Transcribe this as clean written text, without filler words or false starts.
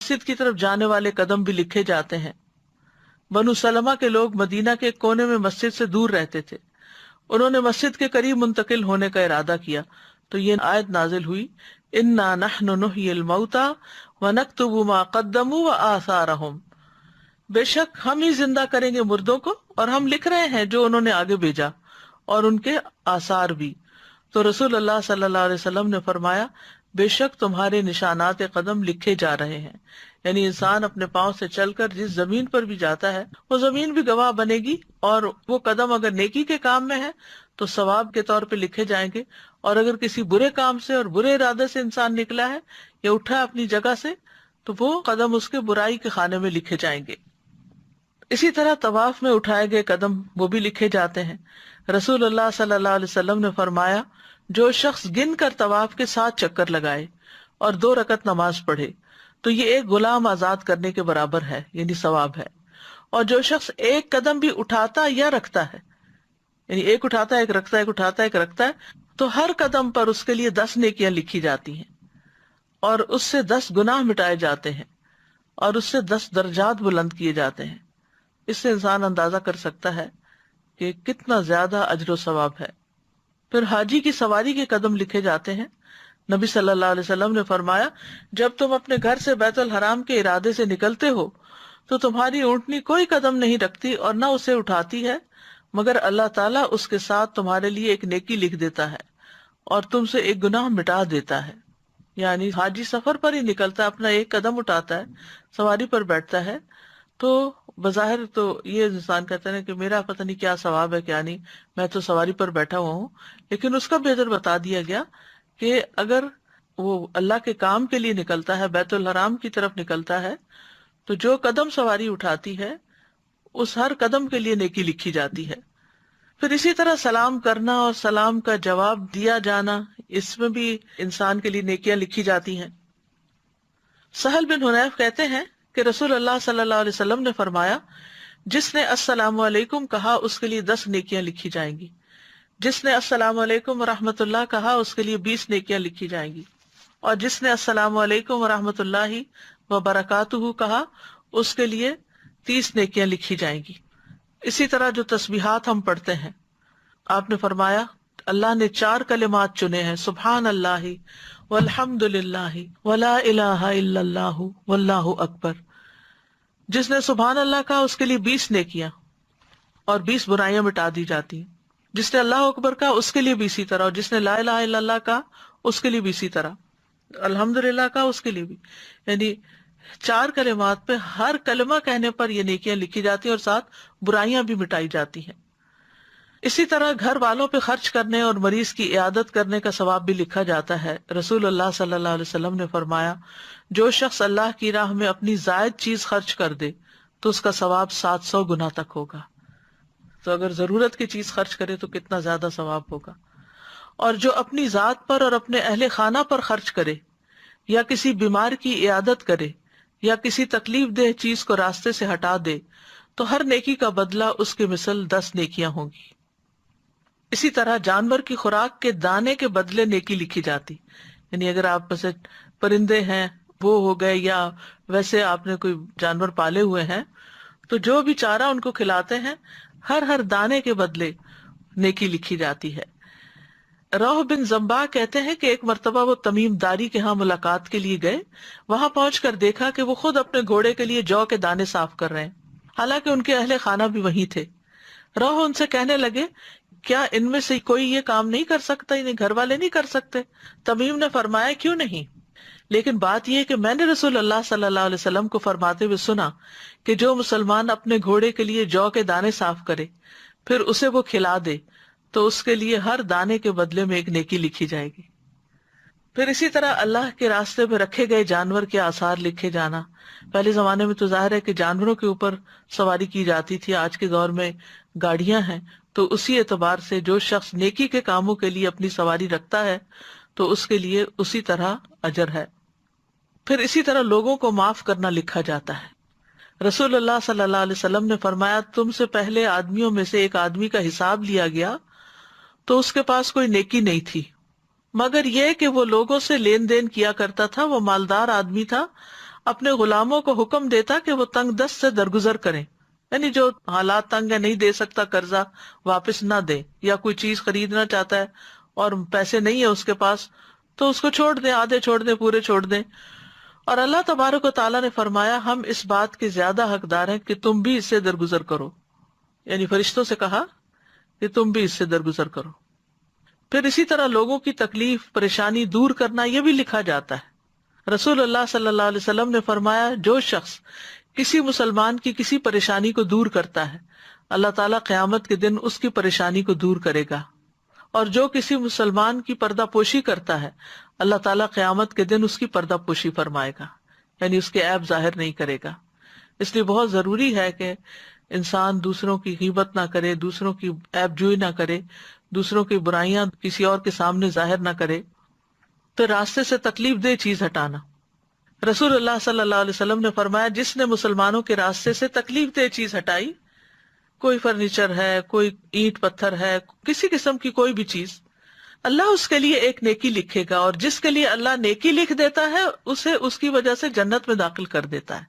مسجد کی طرف جانے والے قدم بھی لکھے جاتے ہیں۔ بنو سلمہ کے لوگ مدینہ کے ایک کونے میں مسجد سے دور رہتے تھے، انہوں نے مسجد کے قریب منتقل ہونے کا ارادہ کیا تو یہ آیت نازل ہوئی، انا نحن نحیی الموتى ونکتب ما قدموا وآثارهم، بے شک ہم ہی زندہ کریں گے مردوں کو اور ہم لکھ رہے ہیں جو انہوں نے آگے بھیجا اور ان کے آثار بھی۔ تو رسول اللہ صلی اللہ علیہ وسلم نے فرمایا، بے شک تمہارے نشانات قدم لکھے جا رہے ہیں، یعنی انسان اپنے پاؤں سے چل کر جس زمین پر بھی جاتا ہے وہ زمین بھی گواہ بنے گی، اور وہ قدم اگر نیکی کے کام میں ہے تو ثواب کے طور پہ لکھے جائیں گے، اور اگر کسی برے کام سے اور برے ارادے سے انسان نکلا ہے یا اٹھا اپنی جگہ سے تو وہ قدم اس کے برائی کے خانے میں لکھے جائیں گے۔ اسی طرح طواف میں اٹھائے گئے قدم وہ بھی لکھے جاتے ہیں۔ رسول اللہ صلی اللہ علیہ وسلم نے فرمایا، جو شخص گن کر طواف کے 7 چکر لگائے اور 2 رکعت نماز پڑھے تو یہ ایک غلام آزاد کرنے کے برابر ہے، یعنی ثواب ہے۔ اور جو شخص ایک قدم بھی اٹھاتا یا رکھتا ہے، یعنی ایک اٹھاتا ہے ایک رکھتا ہے، ایک اٹھاتا ہے ایک رکھتا ہے، تو ہر قدم پر اس کے لیے 10 نیکیاں لکھی جاتی ہیں اور اس سے 10 گناہ مٹائے جاتے ہیں اور اس سے 10 درجات بلند کیے جاتے ہیں۔ اس سے انسان اندازہ کر سکتا ہے کہ کتنا زیادہ اجر و ثواب ہے۔ پھر حاجی کی سواری کے قدم لکھے جاتے ہیں۔ نبی صلی اللہ علیہ وسلم نے فرمایا، جب تم اپنے گھر سے بیت الحرام کے ارادے سے نکلتے ہو تو تمہاری اونٹنی کوئی قدم نہیں رکھتی اور نہ اسے اٹھاتی ہے، مگر اللہ تعالیٰ اس کے ساتھ تمہارے لیے ایک نیکی لکھ دیتا ہے اور تم سے ایک گناہ مٹا دیتا ہے۔ یعنی حاجی سفر پر ہی نکلتا ہے، اپنا ایک قدم اٹھاتا ہے، سواری پر بیٹھتا ہے، تو بظاہر تو یہ انسان کہتا ہے کہ میرا پتہ نہیں کیا ثواب ہے کیا نہیں، میں تو سواری پر بیٹھا ہوا ہوں، لیکن اس کا بہتر بتا دیا گیا کہ اگر وہ اللہ کے کام کے لیے نکلتا ہے، بیت الحرام کی طرف نکلتا ہے، تو جو قدم سواری اٹھاتی ہے اس ہر قدم کے لیے نیکی لکھی جاتی ہے۔ پھر اسی طرح سلام کرنا اور سلام کا جواب دیا جانا، اس میں بھی انسان کے لیے نیکیاں لکھی جاتی ہیں۔ سہل بن حنیف کہتے ہیں کہ رسول اللہ صلی اللہ علیہ وسلم نے فرمایا، جس نے السلام علیکم کہا اس کے لیے 10 نیکیاں لکھی جائیں گی، جس نے السلام علیکم ورحمۃ اللہ کہا اس کے لیے 20 نیکیاں لکھی جائیں گی، اور جس نے السلام علیکم ورحمۃ اللہ وبرکاتہ کہا اس کے لیے 30 نیکیاں لکھی جائیں گی۔ اسی طرح جو تسبیحات ہم پڑھتے ہیں، آپ نے فرمایا اللہ نے 4 کلمات چنے ہیں، سبحان اللہ والحمد للہ ولا الہ الا اللہ واللہ اکبر۔ جس نے سبحان اللہ کہا اس کے لیے 20 نیکیاں اور 20 برائیاں مٹا دی جاتی ہیں، جس نے اللہ اکبر کہا اس کے لیے بھی اسی طرح، اور جس نے لا الہ الا اللہ کہا اس کے لیے بھی اسی طرح، الحمد للہ کہا اس کے لیے بھی، یعنی 4 کلمات پہ ہر کلمہ کہنے پر یہ نیکیاں لکھی جاتی ہیں اور ساتھ برائیاں بھی مٹائی جاتی ہیں۔ اسی طرح گھر والوں پہ خرچ کرنے اور مریض کی عیادت کرنے کا ثواب بھی لکھا جاتا ہے۔ رسول اللہ صلی اللہ علیہ وسلم نے فرمایا، جو شخص اللہ کی راہ میں اپنی زائد چیز خرچ کر دے تو اس کا ثواب 700 گنا تک ہوگا۔ تو اگر ضرورت کی چیز خرچ کرے تو کتنا زیادہ ثواب ہوگا۔ اور جو اپنی ذات پر اور اپنے اہل خانہ پر خرچ کرے یا کسی بیمار کی عیادت کرے یا کسی تکلیف دہ چیز کو راستے سے ہٹا دے تو ہر نیکی کا بدلہ اس کے مثل 10 نیکیاں ہوں گی۔ اسی طرح جانور کی خوراک کے دانے کے بدلے نیکی لکھی جاتی، یعنی اگر آپ میں سے پرندے ہیں وہ ہو گئے یا ویسے آپ نے کوئی جانور پالے ہوئے ہیں تو جو بھی چارہ ان کو کھلاتے ہیں ہر دانے کے بدلے نیکی لکھی جاتی ہے۔ روح بن زمبا کہتے ہیں کہ ایک مرتبہ وہ تمیم داری کے ہاں ملاقات کے لیے گئے، وہاں پہنچ کر دیکھا کہ وہ خود اپنے گھوڑے کے لیے جو کے دانے صاف کر رہے ہیں، حالانکہ ان کے اہل خانہ بھی وہیں تھے۔ روح ان سے کہنے لگے، کیا ان میں سے کوئی یہ کام نہیں کر سکتا، انہیں گھر والے نہیں کر سکتے؟ تمیم نے فرمایا، کیوں نہیں، لیکن بات یہ کہ میں نے رسول اللہ صلی اللہ علیہ وسلم کو فرماتے ہوئے سنا کہ جو مسلمان اپنے گھوڑے کے لیے جو کے دانے صاف کرے پھر اسے وہ کھلا دے تو اس کے لیے ہر دانے کے بدلے میں ایک نیکی لکھی جائے گی۔ پھر اسی طرح اللہ کے راستے میں رکھے گئے جانور کے آثار لکھے جانا۔ پہلے زمانے میں تو ظاہر ہے کہ جانوروں کے اوپر سواری کی جاتی تھی، آج کے دور میں گاڑیاں ہیں، تو اسی اعتبار سے جو شخص نیکی کے کاموں کے لیے اپنی سواری رکھتا ہے تو اس کے لیے اسی طرح اجر ہے۔ پھر اسی طرح لوگوں کو معاف کرنا لکھا جاتا ہے۔ رسول اللہ صلی اللہ علیہ وسلم نے فرمایا، تم سے پہلے آدمیوں میں سے ایک آدمی کا حساب لیا گیا تو اس کے پاس کوئی نیکی نہیں تھی مگر یہ کہ وہ لوگوں سے لین دین کیا کرتا تھا، وہ مالدار آدمی تھا، اپنے غلاموں کو حکم دیتا کہ وہ تنگ دست سے درگزر کریں، یعنی جو حالات تنگ ہے، نہیں دے سکتا قرضہ، واپس نہ دے، یا کوئی چیز خریدنا چاہتا ہے اور پیسے نہیں ہے اس کے پاس، تو اس کو چھوڑ دیں، آدھے چھوڑ دیں، پورے چھوڑ دیں۔ اور اللہ تبارک و تعالیٰ نے فرمایا ہم اس بات کے زیادہ حقدار ہیں کہ تم بھی اس سے درگزر کرو، یعنی فرشتوں سے کہا کہ تم بھی اس سے درگزر کرو۔ پھر اسی طرح لوگوں کی تکلیف پریشانی دور کرنا یہ بھی لکھا جاتا ہے۔ رسول اللہ صلی اللہ علیہ وسلم نے فرمایا جو شخص کسی مسلمان کی کسی پریشانی کو دور کرتا ہے اللہ تعالیٰ قیامت کے دن اس کی پریشانی کو دور کرے گا، اور جو کسی مسلمان کی پردہ پوشی کرتا ہے اللہ تعالیٰ قیامت کے دن اس کی پردہ پوشی فرمائے گا، یعنی اس کے عیب ظاہر نہیں کرے گا۔ اس لیے بہت ضروری ہے کہ انسان دوسروں کی غیبت نہ کرے، دوسروں کی عیب جوئی نہ کرے، دوسروں کی برائیاں کسی اور کے سامنے ظاہر نہ کرے۔ تو راستے سے تکلیف دہ چیز ہٹانا، رسول اللہ صلی اللہ علیہ وسلم نے فرمایا جس نے مسلمانوں کے راستے سے تکلیف دہ چیز ہٹائی، کوئی فرنیچر ہے، کوئی اینٹ پتھر ہے، کسی قسم کی کوئی بھی چیز، اللہ اس کے لیے ایک نیکی لکھے گا، اور جس کے لیے اللہ نیکی لکھ دیتا ہے اسے اس کی وجہ سے جنت میں داخل کر دیتا ہے۔